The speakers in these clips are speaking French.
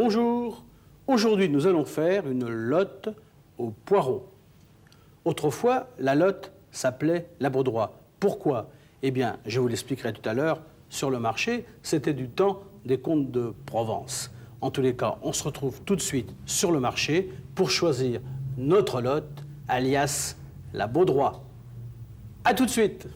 Bonjour, aujourd'hui nous allons faire une lotte au poireau. Autrefois, la lotte s'appelait la baudroie. Pourquoi? Eh bien, je vous l'expliquerai tout à l'heure, sur le marché, c'était du temps des comtes de Provence. En tous les cas, on se retrouve tout de suite sur le marché pour choisir notre lotte, alias la baudroie. A tout de suite.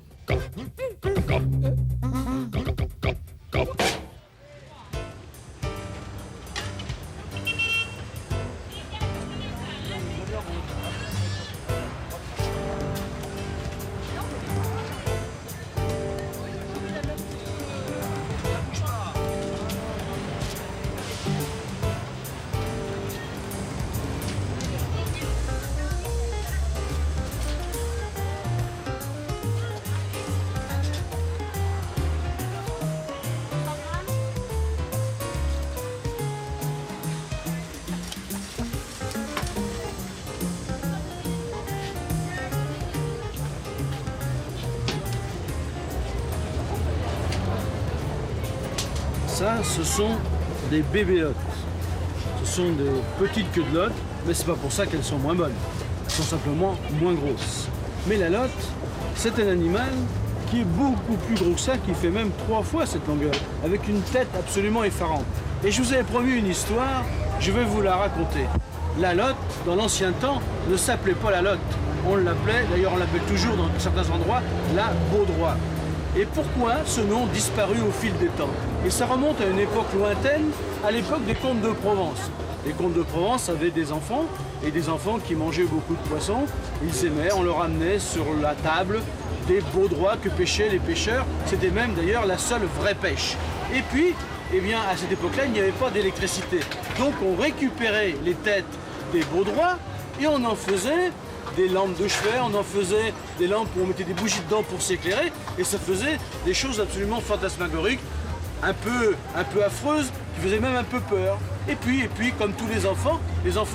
Ça, ce sont des bébés lottes. Ce sont des petites queues de lotte, mais c'est pas pour ça qu'elles sont moins bonnes. Elles sont simplement moins grosses. Mais la lotte, c'est un animal qui est beaucoup plus gros que ça, qui fait même 3 fois cette longueur, avec une tête absolument effarante. Et je vous avais promis une histoire, je vais vous la raconter. La lotte, dans l'ancien temps, ne s'appelait pas la lotte. On l'appelait, d'ailleurs on l'appelle toujours dans certains endroits, la baudroie. Et pourquoi ce nom disparu au fil des temps? Et ça remonte à une époque lointaine, à l'époque des comtes de Provence. Les comtes de Provence avaient des enfants, et des enfants qui mangeaient beaucoup de poissons. Ils aimaient, on leur amenait sur la table des baudroies que pêchaient les pêcheurs. C'était même d'ailleurs la seule vraie pêche. Et puis, eh bien, à cette époque-là, il n'y avait pas d'électricité. Donc on récupérait les têtes des baudroies et on en faisait des lampes de chevet, on en faisait des lampes où on mettait des bougies dedans pour s'éclairer, et ça faisait des choses absolument fantasmagoriques, un peu affreuses, qui faisaient même un peu peur. Et puis, comme tous les enfants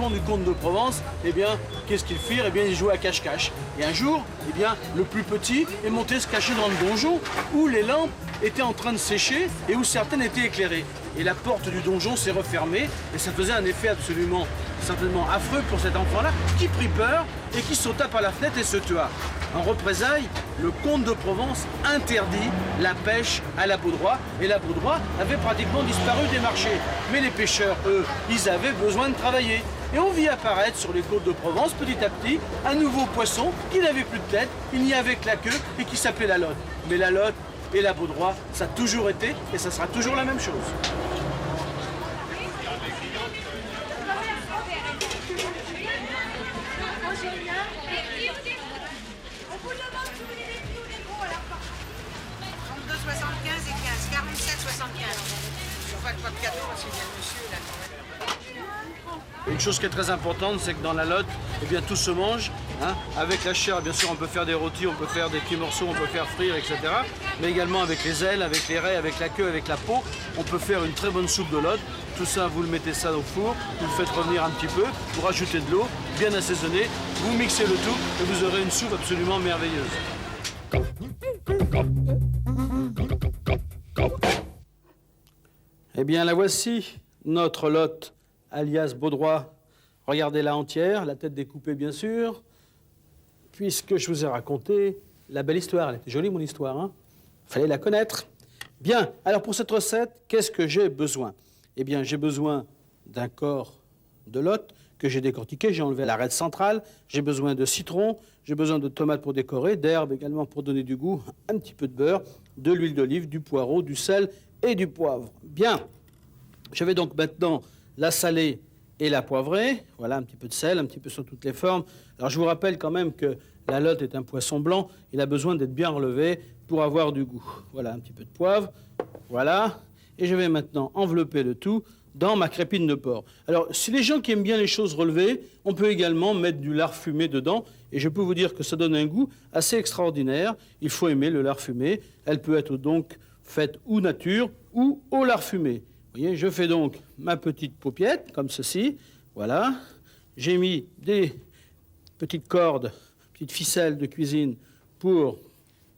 du comte de Provence, eh bien, qu'est-ce qu'ils firent? Eh bien, ils jouaient à cache-cache. Et un jour, eh bien, le plus petit est monté se cacher dans le donjon, où les lampes étaient en train de sécher et où certaines étaient éclairées. Et la porte du donjon s'est refermée, et ça faisait un effet absolument, certainement affreux pour cet enfant-là, qui prit peur et qui sauta par la fenêtre et se tua. En représailles, le comte de Provence interdit la pêche à la baudroie, et la baudroie avait pratiquement disparu des marchés. Mais les pêcheurs, eux, ils avaient besoin de travailler. Et on vit apparaître sur les côtes de Provence, petit à petit, un nouveau poisson qui n'avait plus de tête, il n'y avait que la queue, et qui s'appelait la lotte. Mais la lotte et la baudroie, ça a toujours été, et ça sera toujours la même chose. Une chose qui est très importante, c'est que dans la lotte, eh bien, tout se mange. Hein. Avec la chair, bien sûr, on peut faire des rôtis, on peut faire des petits morceaux, on peut faire frire, etc. Mais également avec les ailes, avec les raies, avec la queue, avec la peau, on peut faire une très bonne soupe de lotte. Tout ça, vous le mettez ça au four, vous le faites revenir un petit peu, vous rajoutez de l'eau, bien assaisonnée, vous mixez le tout et vous aurez une soupe absolument merveilleuse. Eh bien, la voici, notre lotte, alias baudroie. Regardez-la entière, la tête découpée, bien sûr, puisque je vous ai raconté la belle histoire. Elle était jolie, mon histoire, hein? Fallait la connaître. Bien, alors pour cette recette, qu'est-ce que j'ai besoin? Eh bien, j'ai besoin d'un corps de lotte que j'ai décortiqué, j'ai enlevé l'arête centrale, j'ai besoin de citron, j'ai besoin de tomates pour décorer, d'herbes également pour donner du goût, un petit peu de beurre, de l'huile d'olive, du poireau, du sel et du poivre. Bien, je vais donc maintenant la saler et la poivrer. Voilà, un petit peu de sel, un petit peu sur toutes les formes. Alors, je vous rappelle quand même que la lotte est un poisson blanc. Il a besoin d'être bien relevé pour avoir du goût. Voilà, un petit peu de poivre. Voilà. Et je vais maintenant envelopper le tout dans ma crépine de porc. Alors, si les gens qui aiment bien les choses relevées, on peut également mettre du lard fumé dedans. Et je peux vous dire que ça donne un goût assez extraordinaire. Il faut aimer le lard fumé. Elle peut être donc faite ou nature ou au lard fumé. Vous voyez, je fais donc ma petite paupiette, comme ceci. Voilà. J'ai mis des petites cordes, petites ficelles de cuisine pour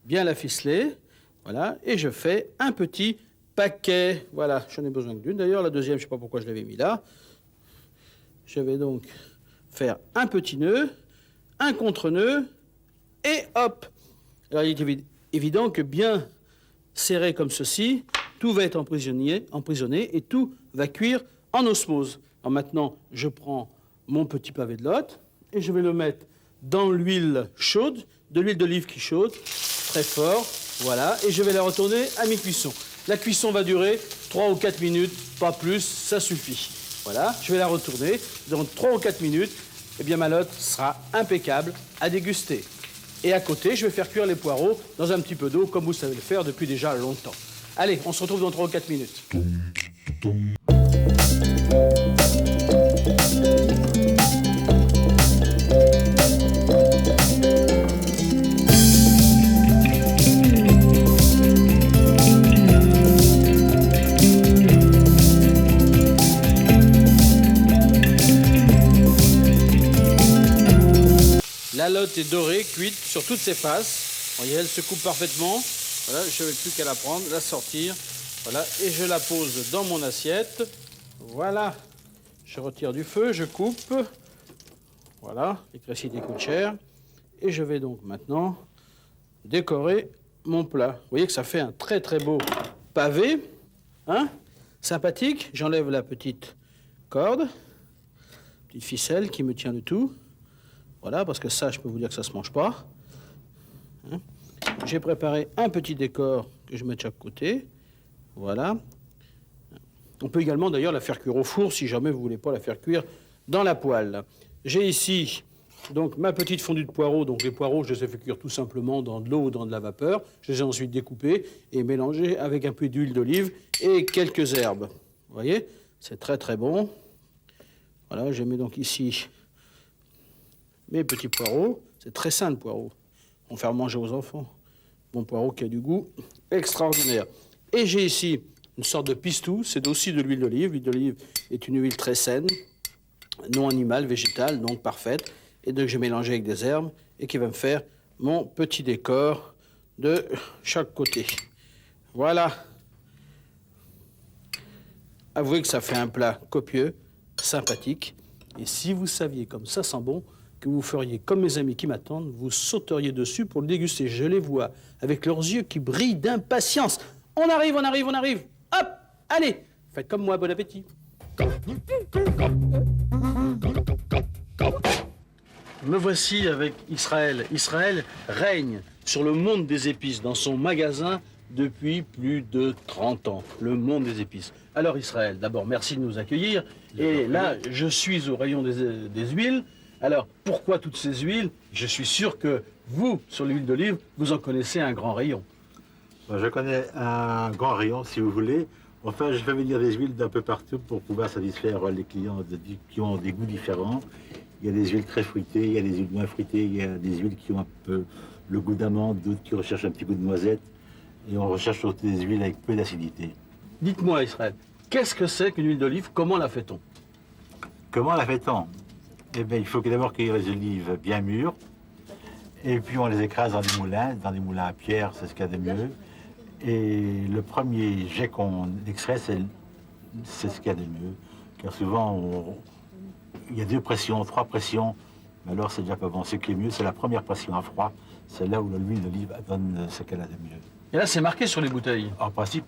bien la ficeler. Voilà. Et je fais un petit paquet. Voilà, j'en ai besoin que d'une. D'ailleurs, la deuxième, je ne sais pas pourquoi je l'avais mis là. Je vais donc faire un petit nœud, un contre-nœud, et hop. Alors, il est évident que bien serré comme ceci, tout va être emprisonné et tout va cuire en osmose. Alors maintenant, je prends mon petit pavé de lotte et je vais le mettre dans l'huile chaude, de l'huile d'olive qui chaude, très fort, voilà, et je vais la retourner à mi-cuisson. La cuisson va durer 3 ou 4 minutes, pas plus, ça suffit. Voilà, je vais la retourner, dans 3 ou 4 minutes, eh bien ma lotte sera impeccable à déguster. Et à côté, je vais faire cuire les poireaux dans un petit peu d'eau, comme vous savez le faire depuis déjà longtemps. Allez, on se retrouve dans 3 ou 4 minutes. La lotte est dorée, cuite sur toutes ses faces. Vous voyez, elle se coupe parfaitement. Voilà, je n'ai plus qu'à la prendre, la sortir. Voilà, et je la pose dans mon assiette. Voilà, je retire du feu, je coupe. Voilà, l'électricité coûte cher. Et je vais donc maintenant décorer mon plat. Vous voyez que ça fait un très très beau pavé, hein, sympathique. J'enlève la petite corde, petite ficelle qui me tient le tout. Voilà, parce que ça, je peux vous dire que ça ne se mange pas. Hein. J'ai préparé un petit décor que je mets de chaque côté. Voilà. On peut également d'ailleurs la faire cuire au four si jamais vous ne voulez pas la faire cuire dans la poêle. J'ai ici donc ma petite fondue de poireaux. Donc les poireaux, je les ai fait cuire tout simplement dans de l'eau ou dans de la vapeur. Je les ai ensuite découpés et mélangés avec un peu d'huile d'olive et quelques herbes. Vous voyez, c'est très très bon. Voilà, je mets donc ici mes petits poireaux. C'est très sain le poireau. On fait manger aux enfants. Bon poireau qui a du goût extraordinaire. Et j'ai ici une sorte de pistou, c'est aussi de l'huile d'olive. L'huile d'olive est une huile très saine, non animale, végétale, donc parfaite. Et donc j'ai mélangé avec des herbes et qui va me faire mon petit décor de chaque côté. Voilà. Avouez que ça fait un plat copieux, sympathique. Et si vous saviez comme ça sent bon, que vous feriez comme mes amis qui m'attendent, vous sauteriez dessus pour le déguster. Je les vois avec leurs yeux qui brillent d'impatience. On arrive, on arrive, on arrive. Hop, allez, faites comme moi, bon appétit. Me voici avec Israël. Israël règne sur le monde des épices dans son magasin depuis plus de 30 ans. Le monde des épices. Alors Israël, d'abord, merci de nous accueillir. Et là, je suis au rayon des huiles. Alors, pourquoi toutes ces huiles? Je suis sûr que vous, sur l'huile d'olive, vous en connaissez un grand rayon. Je connais un grand rayon, si vous voulez. Enfin, je fais venir des huiles d'un peu partout pour pouvoir satisfaire les clients qui ont des goûts différents. Il y a des huiles très fruitées, il y a des huiles moins fruitées, il y a des huiles qui ont un peu le goût d'amande, d'autres qui recherchent un petit goût de noisette. Et on recherche surtout des huiles avec peu d'acidité. Dites-moi, Israël, qu'est-ce que c'est qu'une huile d'olive? Comment la fait-on? Comment la fait-on? Eh bien, il faut d'abord cueillir les olives bien mûres. Et puis, on les écrase dans des moulins à pierre, c'est ce qu'il y a de mieux. Et le premier jet qu'on extrait, c'est ce qu'il y a de mieux. Car souvent, il y a 2 pressions, 3 pressions. Mais alors, c'est déjà pas bon. Ce qui est mieux, c'est la première pression à froid. C'est là où l'huile d'olive donne ce qu'elle a de mieux. Et là, c'est marqué sur les bouteilles. En principe,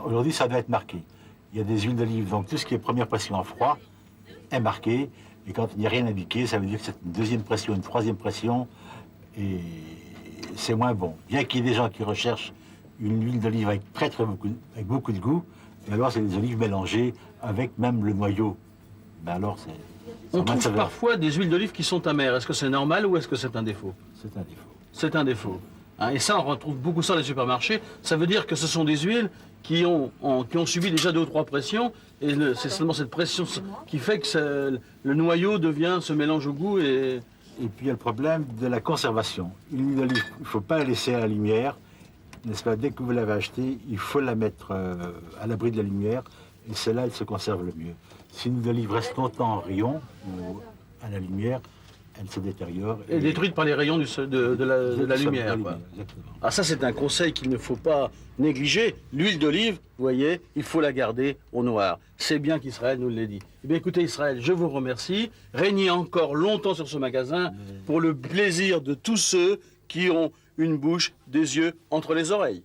aujourd'hui, ça doit être marqué. Il y a des huiles d'olive, donc tout ce qui est première pression à froid est marqué. Et quand il n'y a rien indiqué, ça veut dire que c'est une deuxième pression, une troisième pression, et c'est moins bon. Bien qu'il y ait des gens qui recherchent une huile d'olive avec avec beaucoup de goût, et alors c'est des olives mélangées avec même le noyau. Ben alors on trouve parfois des huiles d'olive qui sont amères. Est-ce que c'est normal ou est-ce que c'est un défaut? C'est un défaut. C'est un défaut. Hein, et ça, on retrouve beaucoup ça dans les supermarchés. Ça veut dire que ce sont des huiles qui ont subi déjà 2 ou 3 pressions, et c'est seulement cette pression qui fait que le noyau se mélange au goût. Et puis il y a le problème de la conservation. Une huile d'olive, il ne faut pas la laisser à la lumière, n'est-ce pas? Dès que vous l'avez achetée, il faut la mettre à l'abri de la lumière, et c'est là qu'elle se conserve le mieux. Si une huile d'olive reste longtemps en rayon ou à la lumière, elle se détériore. Et détruite par les rayons de la lumière. Quoi. Exactement. Ah, ça, c'est un conseil qu'il ne faut pas négliger. L'huile d'olive, vous voyez, il faut la garder au noir. C'est bien qu'Israël nous l'ait dit. Eh bien, écoutez, Israël, je vous remercie. Régnez encore longtemps sur ce magasin pour le plaisir de tous ceux qui ont une bouche, des yeux entre les oreilles.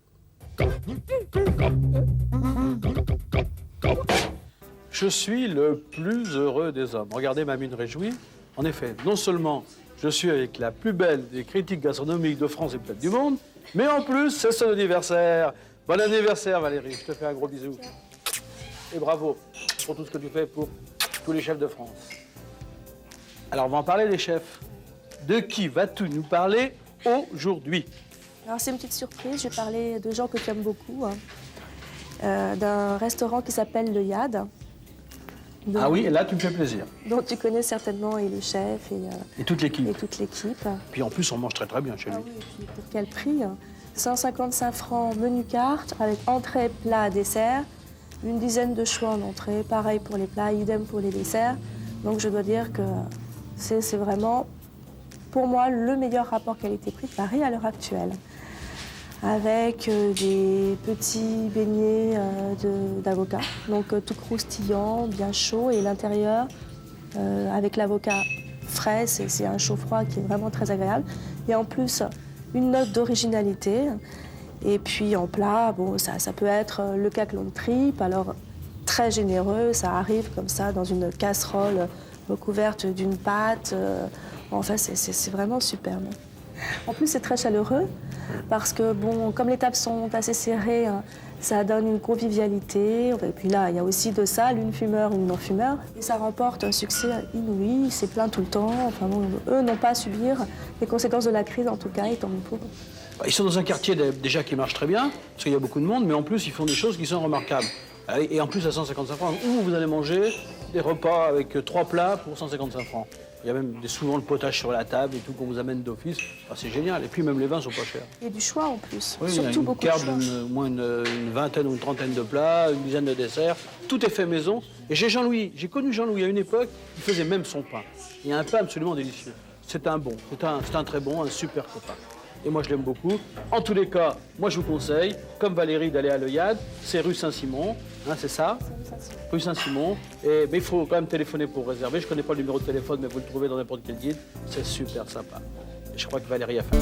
Je suis le plus heureux des hommes. Regardez ma mine réjouie. En effet, non seulement je suis avec la plus belle des critiques gastronomiques de France et peut-être du monde, mais en plus, c'est son anniversaire. Bon anniversaire, Valérie. Je te fais un gros bisou. Et bravo pour tout ce que tu fais pour tous les chefs de France. Alors, on va en parler des chefs. De qui vas-tu nous parler aujourd'hui? Alors, c'est une petite surprise. Je vais parler de gens que tu aimes beaucoup. D'un restaurant qui s'appelle Le Yad. Ah oui, et là, tu me fais plaisir. Dont tu connais certainement et le chef Et toute l'équipe. et toute l'équipe. Puis en plus, on mange très très bien chez lui. Ah oui, et puis pour quel prix? 155 francs menu carte avec entrée, plat, dessert. Une dizaine de choix en entrée. Pareil pour les plats, idem pour les desserts. Donc je dois dire que c'est vraiment, pour moi, le meilleur rapport qualité-prix de Paris à l'heure actuelle. Avec des petits beignets d'avocat, donc tout croustillant, bien chaud, et l'intérieur, avec l'avocat frais, c'est un chaud-froid qui est vraiment très agréable. Et en plus, une note d'originalité. Et puis en plat, bon, ça peut être le caclon de tripe, alors très généreux, ça arrive comme ça dans une casserole recouverte d'une pâte. Enfin, c'est vraiment superbe. En plus, c'est très chaleureux parce que, bon, comme les tables sont assez serrées, ça donne une convivialité. Et puis là, il y a aussi deux salles, une fumeur, une non-fumeur. Et ça remporte un succès inouï, c'est plein tout le temps. Enfin bon, eux n'ont pas à subir les conséquences de la crise, en tout cas, et tant mieux pour eux. Ils sont dans un quartier déjà qui marche très bien, parce qu'il y a beaucoup de monde, mais en plus, ils font des choses qui sont remarquables. Et en plus, à 155 francs, où vous allez manger des repas avec 3 plats pour 155 francs. Il y a même souvent le potage sur la table et tout qu'on vous amène d'office. Ah, c'est génial. Et puis même les vins sont pas chers. Et du choix en plus, Oui, surtout il y a une beaucoup de carte choix. au moins une vingtaine ou une trentaine de plats, une dizaine de desserts. Tout est fait maison. Et j'ai connu Jean-Louis à une époque, il faisait même son pain. Il y a un pain absolument délicieux. C'est un bon, c'est un très bon, un super copain. Et moi, je l'aime beaucoup. En tous les cas, moi, je vous conseille, comme Valérie, d'aller à Le Yad. C'est rue Saint-Simon, hein, c'est ça? Rue Saint-Simon. Mais il faut quand même téléphoner pour réserver. Je ne connais pas le numéro de téléphone, mais vous le trouvez dans n'importe quel guide. C'est super sympa. Et je crois que Valérie a fait.